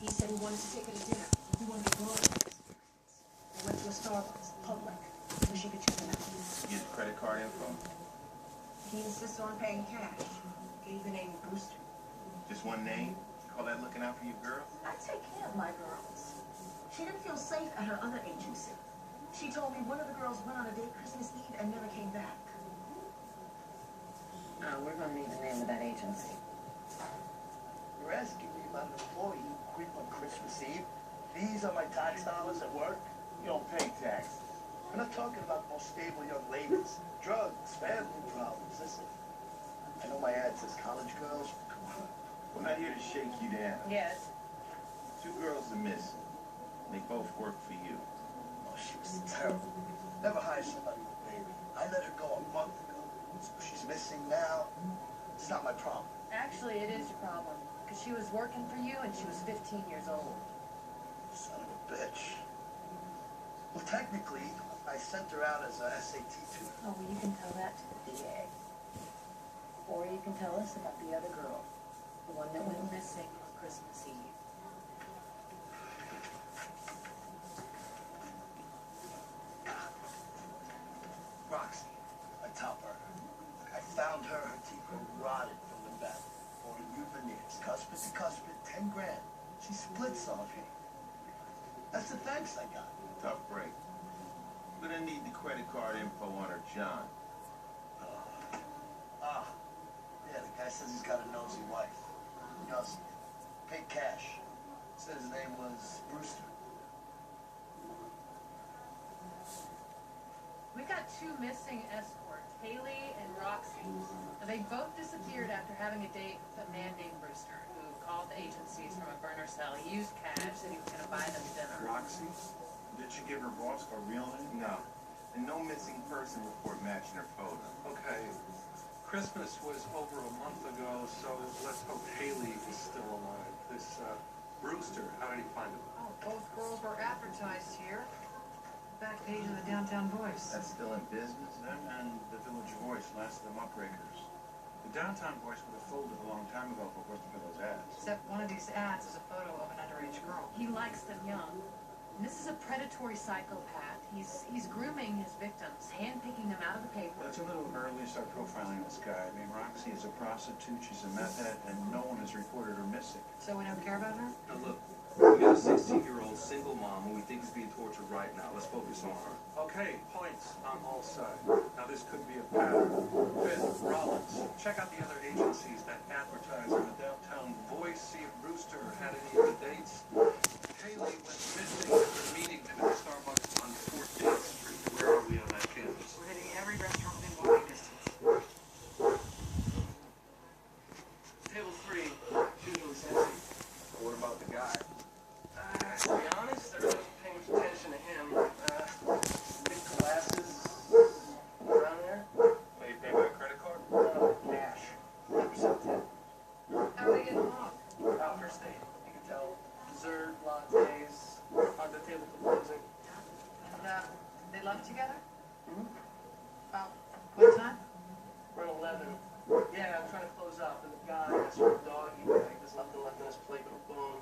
He said he wanted to take her to dinner. He wanted to go out. They went to a Starbucks, public, so she could check him out. Use credit card info. He insists on paying cash. Gave the name Brewster. Just one name? Call that looking out for your girl? I take care of my girls. She didn't feel safe at her other agency. She told me one of the girls went on a date Christmas Eve and never came back. We're gonna need the name of that agency. You're asking me about an employee who quit on Christmas Eve? These are my tax dollars at work? You don't pay taxes. I'm not talking about the most stable young ladies. Drugs, family problems. Listen, I know my ad says college girls. Come on. We're not here to shake you down. Yes. 2 girls are missing. They both work for you. Oh, she was terrible. Never hire somebody with a baby. I let her go a month ago. So she's missing now. It's not my problem. Actually, it is your problem. Because she was working for you and she was 15 years old. Son of a bitch. Well, technically, I sent her out as a SAT tutor. Oh, well, you can tell that to the DA. Or you can tell us about the other girl. The one that went missing on Christmas Eve. Roxy, I top her. I found her teeth were rotted from the back. Or new veneers, cuspid to cuspid, 10 grand. She splits on me. That's the thanks I got. Tough break. Gonna need the credit card info on her, John. Yeah, the guy says he's got a nosy wife. He doesn't. Paid cash. Said his name was Brewster. We've got 2 missing escorts, Haley and Roxy. Now, they both disappeared after having a date with a man named Brewster, who called the agencies from a burner cell. He used cash, said he was going to buy them dinner. Roxy? Did she give her boss a real name? No. And no missing person report matching her photo. Okay, Christmas was over a month ago, so let's hope Haley is still alive. This, Brewster, how did he find him? Oh, both girls were advertised here. Back page of the Downtown Voice. That's still in business? Them and the Village Voice, last of the muckrakers. The Downtown Voice would have folded a long time ago if it wasn't for those ads. Except one of these ads is a photo of an underage girl. He likes them young. And this is a predatory psychopath. He's grooming his victims, handpicking them out of the paper. But it's a little early to start profiling this guy. I mean, Roxy is a prostitute, she's a meth head, and no one has reported her missing. So we don't care about her? Now look, we got a 16-year-old single mom who we think is being tortured right now. Let's focus on her. Okay, points on all sides. Now this could be a pattern. Fifth, Rollins, check out the other agencies that advertise on the Downtown Voice, see if Brewster had any of the dates. Haley went missing after meeting him at the Starbucks on 14th Street. Where are we on that campus? We're hitting every restaurant within walking distance. Table 3, usually sexy. What about the guy? To be honest, I wasn't paying much attention to him. Big glasses around there. Well, you pay by credit card? Cash. 10% tip. How are they getting along? First date. You can tell. Dessert, lattes, on the table for music. And, they love together? Mhm. About what time? Around 11. Yeah, I'm trying to close up, and the guy asked for a doggy bag. There's nothing left in his plate but a bone.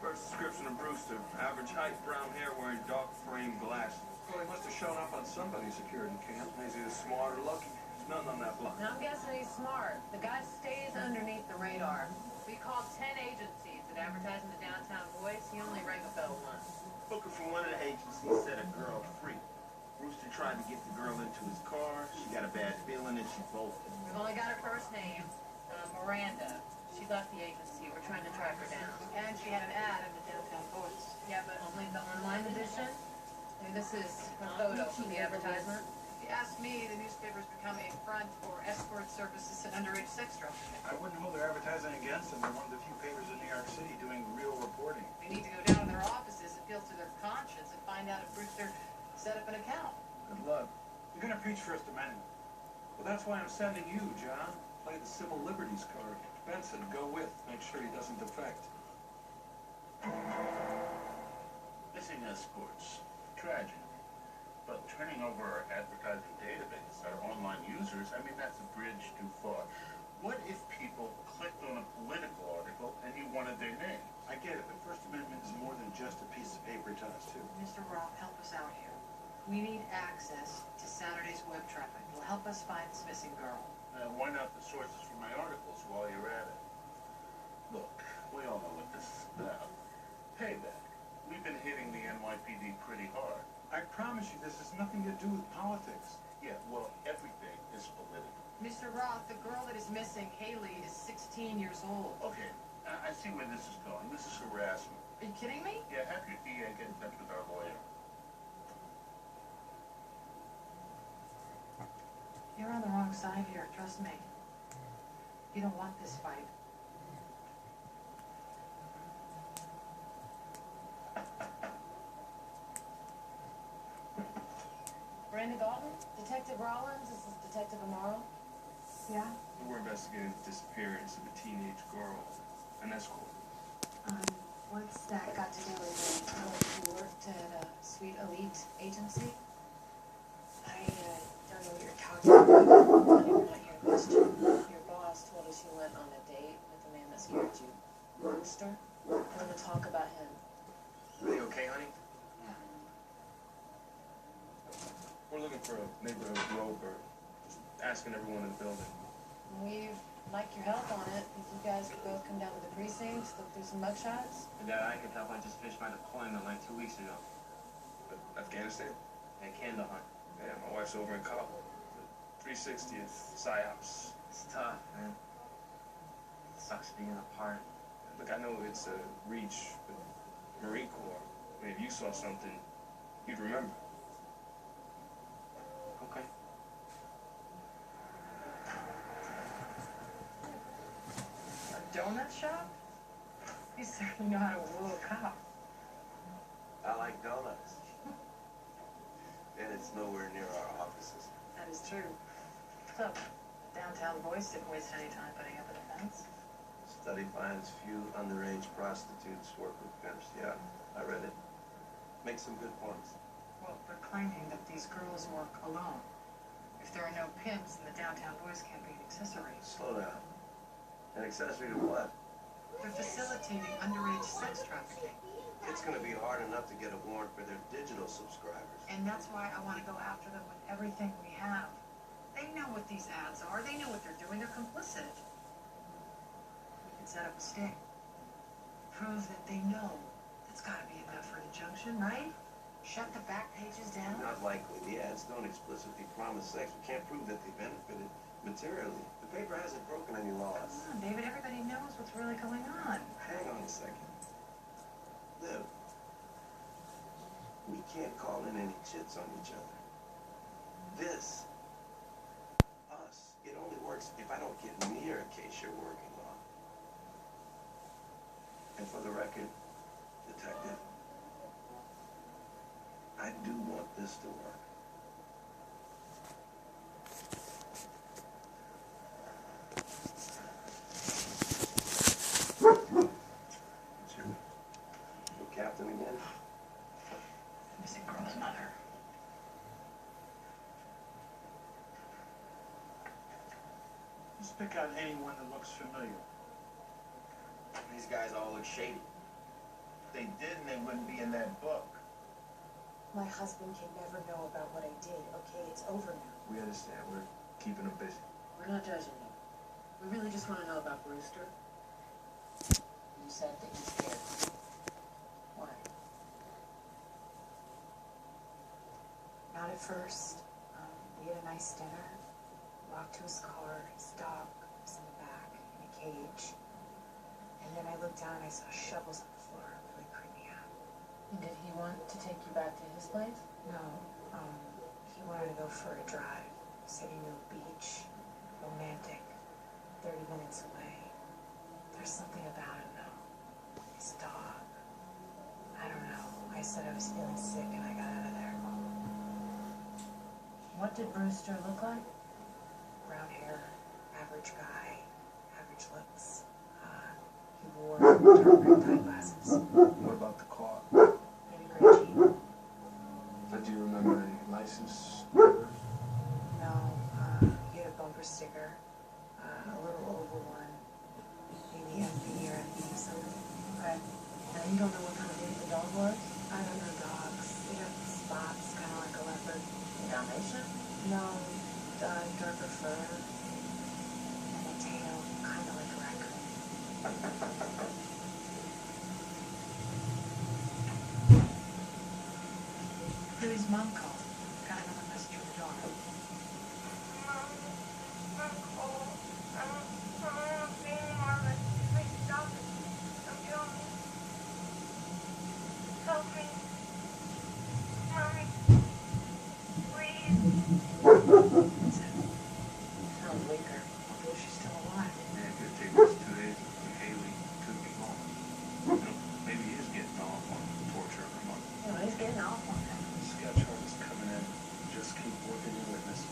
First description of Brewster. Average height, brown hair, wearing dark frame glasses. Well, he must have shown up on somebody's security cam. He's either smart or lucky. There's nothing on that block. Now, I'm guessing he's smart. The guy stays underneath the radar. We called 10 agencies that advertise in the Downtown Voice. He only rang a bell once. Booker from one of the agencies set a girl free. Brewster tried to get the girl into his car. She got a bad feeling and she bolted. We've only got her first name, Miranda. She left the agency. We're trying to track her down. And she had an ad in the Downtown Voice. Yeah, but only the online edition. I mean, this is a photo from the advertisement. The you ask me, the newspaper's becoming a front for escort services and underage sex trafficking. I wouldn't hold their advertising against them. They're one of the few papers in New York City doing real reporting. They need to go down to their offices, appeal to their conscience, and find out if Brewster set up an account. Good luck. You're gonna preach First Amendment. Well, that's why I'm sending you, John. Play the civil liberties card. Benson, go with. Make sure he doesn't defect. Missing escorts. Tragic. But turning over our advertising database, our online users, I mean, that's a bridge too far. What if people clicked on a political article and you wanted their name? I get it, but First Amendment is more than just a piece of paper to us, too. Mr. Roth, help us out here. We need access to Saturday's web traffic. It'll help us find this missing girl. Why not the sources for my articles while you're at it? Look, we all know what this is about. Payback. We've been hitting the NYPD pretty hard. I promise you this has nothing to do with politics. Yeah, well, everything is political. Mr. Roth, the girl that is missing, Haley, is 16 years old. Okay, I see where this is going. This is harassment. Are you kidding me? Yeah, have your DA get in touch with our lawyer. You're on the wrong side here, trust me. You don't want this fight. Brandon Dalton? Detective Rollins, this is Detective Amaro. Yeah? We're investigating the disappearance of a teenage girl, an escort. What's that got to do with you worked at a Sweet Elite agency? I don't know what you're talking about. Not even not your question. Your boss told us you went on a date with the man that scared you. Brewster? I want to talk about him. Are you okay, honey? We're looking for a neighborhood rover. Just asking everyone in the building. We'd like your help on it. If you guys could both come down to the precinct, look through some mugshots. And Dad, I could help. I just finished my deployment like 2 weeks ago. Afghanistan? At Kandahar. Yeah, my wife's over in Kabul. The 360th PSYOPs. It's tough, man. It sucks being apart. Look, I know it's a reach, but Marine Corps, I mean, if you saw something, you'd remember. Okay. A donut shop? You certainly know how to woo a cop. I like donuts. And it's nowhere near our offices. That is true. So, downtown boys didn't waste any time putting up a defense. Study finds few underage prostitutes work with pimps. Yeah, I read it. Makes some good points. Well, they're claiming that these girls work alone. If there are no pimps, then the downtown boys can't be an accessory. Slow down. An accessory to what? They're facilitating underage sex trafficking. It's going to be hard enough to get a warrant for their digital subscribers. And that's why I want to go after them with everything we have. They know what these ads are. They know what they're doing. They're complicit. We can set up a sting. Prove that they know. That's got to be enough for an injunction, right? Shut the back pages down. Not likely. The ads don't explicitly promise sex. We can't prove that they benefited materially. The paper hasn't broken any laws. Come on, David. Everybody knows what's really going on. Hang on a second. Liv, we can't call in any chits on each other. This, us, it only works if I don't get near a case you're working on. And for the record, Detective, I do want this to work. Captain again? Missing girl's mother. Just pick out anyone that looks familiar. These guys all look shady. If they didn't, they wouldn't be in that book. My husband can never know about what I did, okay? It's over now. We understand. We're keeping them busy. We're not judging you. We really just want to know about Brewster. You said that you scared him. Why? Not at first. We had a nice dinner. Walked to his car. His dog was in the back in a cage. And then I looked down and I saw shovels on the floor. It really creeped me out. And did he want to take you back to his place? No. He wanted to go for a drive. Said he knew a beach, romantic, 30 minutes away. There's something about him though. His dog. I don't know. I said I was feeling sick and I got out of there. What did Brewster look like? Brown hair, average guy, average looks. He wore dark red tie glasses. What about the car? Maybe gray Jeep. Do you remember any license? No, he had a bumper sticker, a little oval one, maybe MV or MV something. Okay. And you don't know what kind of breed the dog was? I don't know dogs. They have spots, kind of like a leopard. Dalmatian? No, darker fur, and a tail, kind of like a raccoon. Louis' mom called. Got another message from the dog. Sounds weaker. Although she's still alive. Yeah, it could take us 2 days and Haley could be gone. You know, maybe he is getting off on torture every month. You know, he's getting off on that. Sketch artist coming in. Just keep working your witness.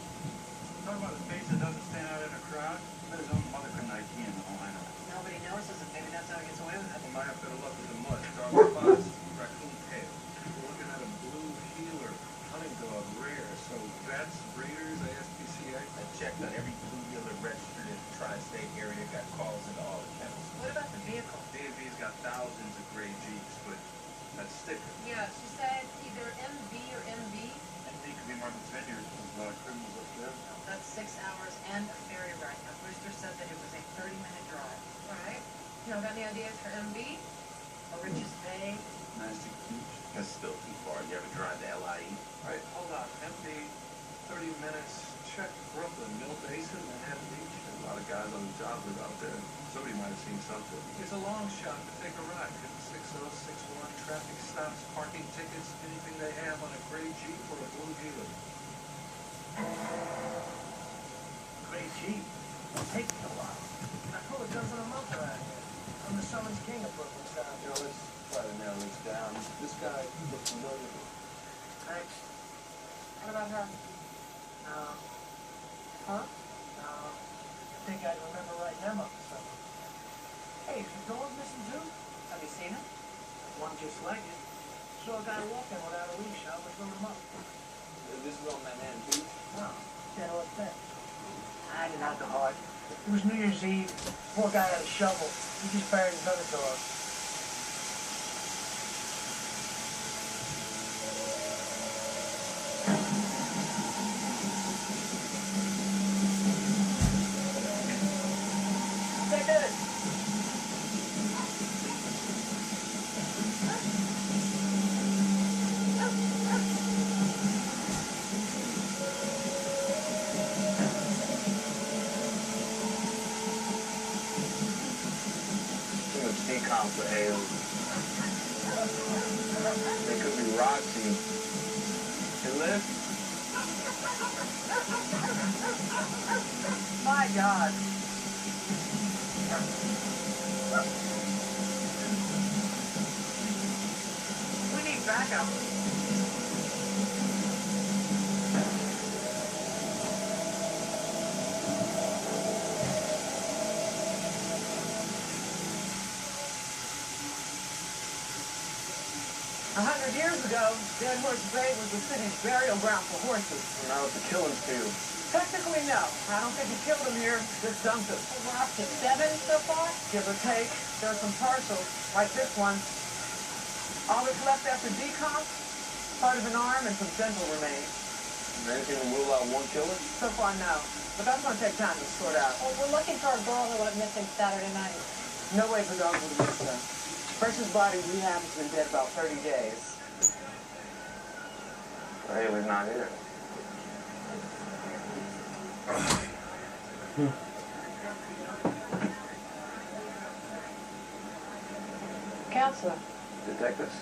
Talk about a face that doesn't stand out in a crowd. Bet his own mother couldn't ID him in the lineup. Nobody notices him. Maybe that's how he gets away with it. I might have better luck with the mud. Dark spots, raccoon tail. We're looking at a blue healer, hunting dog, rare. So vets, breeders, ASPCA. I checked on every blue dealer registered in the tri-state area, got calls into all the kennels. What about the vehicle? D&V's got thousands of gray Jeeps, but that sticker. Yeah, she said either MV or MV. And he could be Martha's Vineyard. There's a lot of criminals up there. That's 6 hours and a ferry ride. Now, Brewster said that it was a 30-minute drive. All right. You know, got any ideas for MV? Or Rich's Bay? Nasty Beach. That's still too far. You ever drive to LIE? All right, hold on. MD, 30 minutes. Check Brooklyn, Mill Basin, Manhattan Beach. A lot of guys on the job live out there. Somebody might have seen something. It's a long shot to take a ride. 6061, traffic stops, parking tickets, anything they have on a gray Jeep or a blue Healer. Great Jeep. It'll take me a while. I pull a dozen a month around here. I'm the Summons King of Brooklyn style. You know, let's try to nail this down. This guy looks familiar. Thanks. What about her? No. Huh? No. I think I'd remember writing them up or something. Hey, is your dog missing too? Have you seen him? One just like it. Saw a guy walking without a leash. I was throwing him up. This is on Manhattan Beach. No. Can't let that. I did not go hard. It was New Year's Eve. Poor guy had a shovel. He just buried his other dog. They did it. Too much decom for Hale. They could be Roxy. You live? My God. We need backup. Years ago, Dead Horse Grave was the city's burial ground for horses. Now it's a killing field. Technically, no. I don't think he killed them here, just dumped them. We're up to 7 so far? Give or take. There are some parcels, like this one. All that's left after decomp, part of an arm and some dental remains. Is there anything to rule out one killer? So far, no. But that's going to take time to sort out. Oh, we're looking for a girl who went missing Saturday night. No way for dogs would have missed her. Person's body we have has been dead about 30 days. Haley's not here. Counselor. Detectives?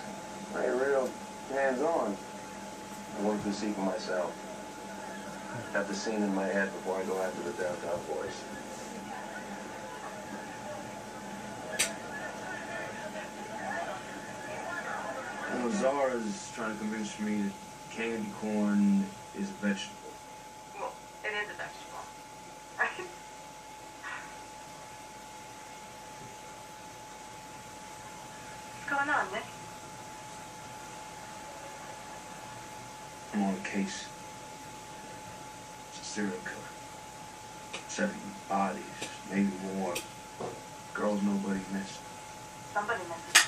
I ain't real hands-on. I wanted to see for myself. Have the scene in my head before I go after the downtown boys. Well, Zara's trying to convince me that candy corn is a vegetable. Well, it is a vegetable, right? What's going on, Nick? I'm on a case. It's a serial killer. 70 bodies, maybe more. Girls nobody missed. Somebody misses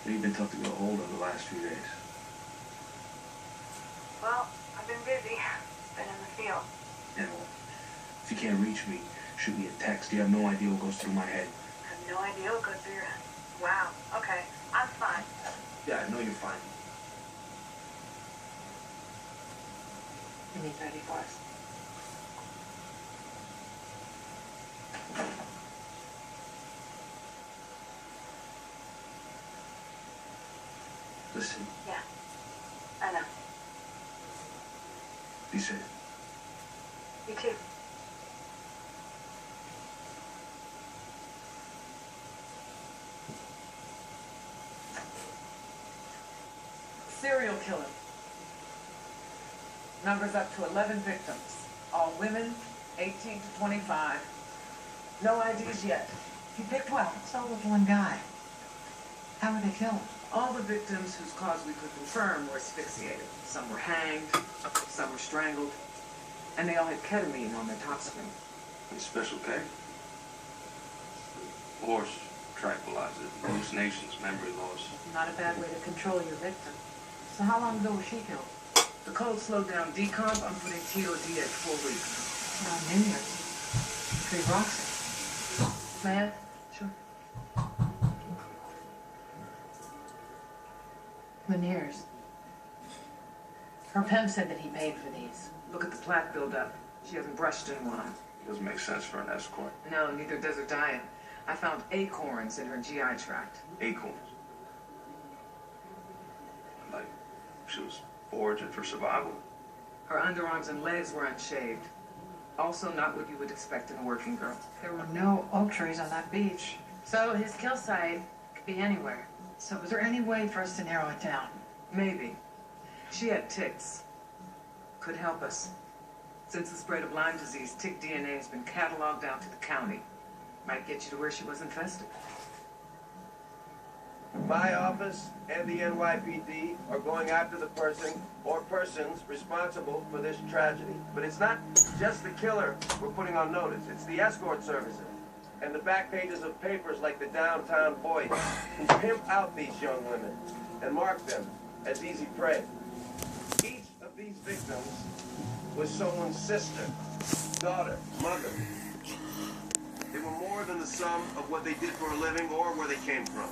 You've been tough to get a hold of the last few days. Well, I've been busy. Been in the field. Yeah, well, if you can't reach me, shoot me a text. You have no idea what goes through my head. I have no idea what goes through your head. Wow. Okay. I'm fine. Yeah, I know you're fine. You need ready for us. Listen, Yeah. I know. be safe. You too. Serial killer. Numbers up to 11 victims. All women, 18 to 25. No IDs yet. He picked well. It's all with one guy. How were they killed? All the victims whose cause we could confirm were asphyxiated. Some were hanged, some were strangled, and they all had ketamine on their toxin. Any special K? Horse tranquilizer, hallucinations, memory loss. Not a bad way to control your victim. So how long ago was she killed? The cold slowed down decomp. I'm putting TOD at 4 weeks. Around New Year's. Free Roxy. Mad? Sure. Meniere's. Her pimp said that he paid for these. Look at the plaque buildup. She hasn't brushed in one. Doesn't make sense for an escort. No, neither does her diet. I found acorns in her GI tract. Acorns. Like she was foraging for survival. Her underarms and legs were unshaved. Also not what you would expect in a working girl. There were no oak trees on that beach. So his kill site could be anywhere. So was there any way for us to narrow it down? Maybe. She had ticks. Could help us. Since the spread of Lyme disease, tick DNA has been cataloged out to the county. Might get you to where she was infested. My office and the NYPD are going after the person or persons responsible for this tragedy. But it's not just the killer we're putting on notice. It's the escort services and the back pages of papers like the Downtown Voice who pimp out these young women and mark them as easy prey. Each of these victims was someone's sister, daughter, mother. They were more than the sum of what they did for a living or where they came from.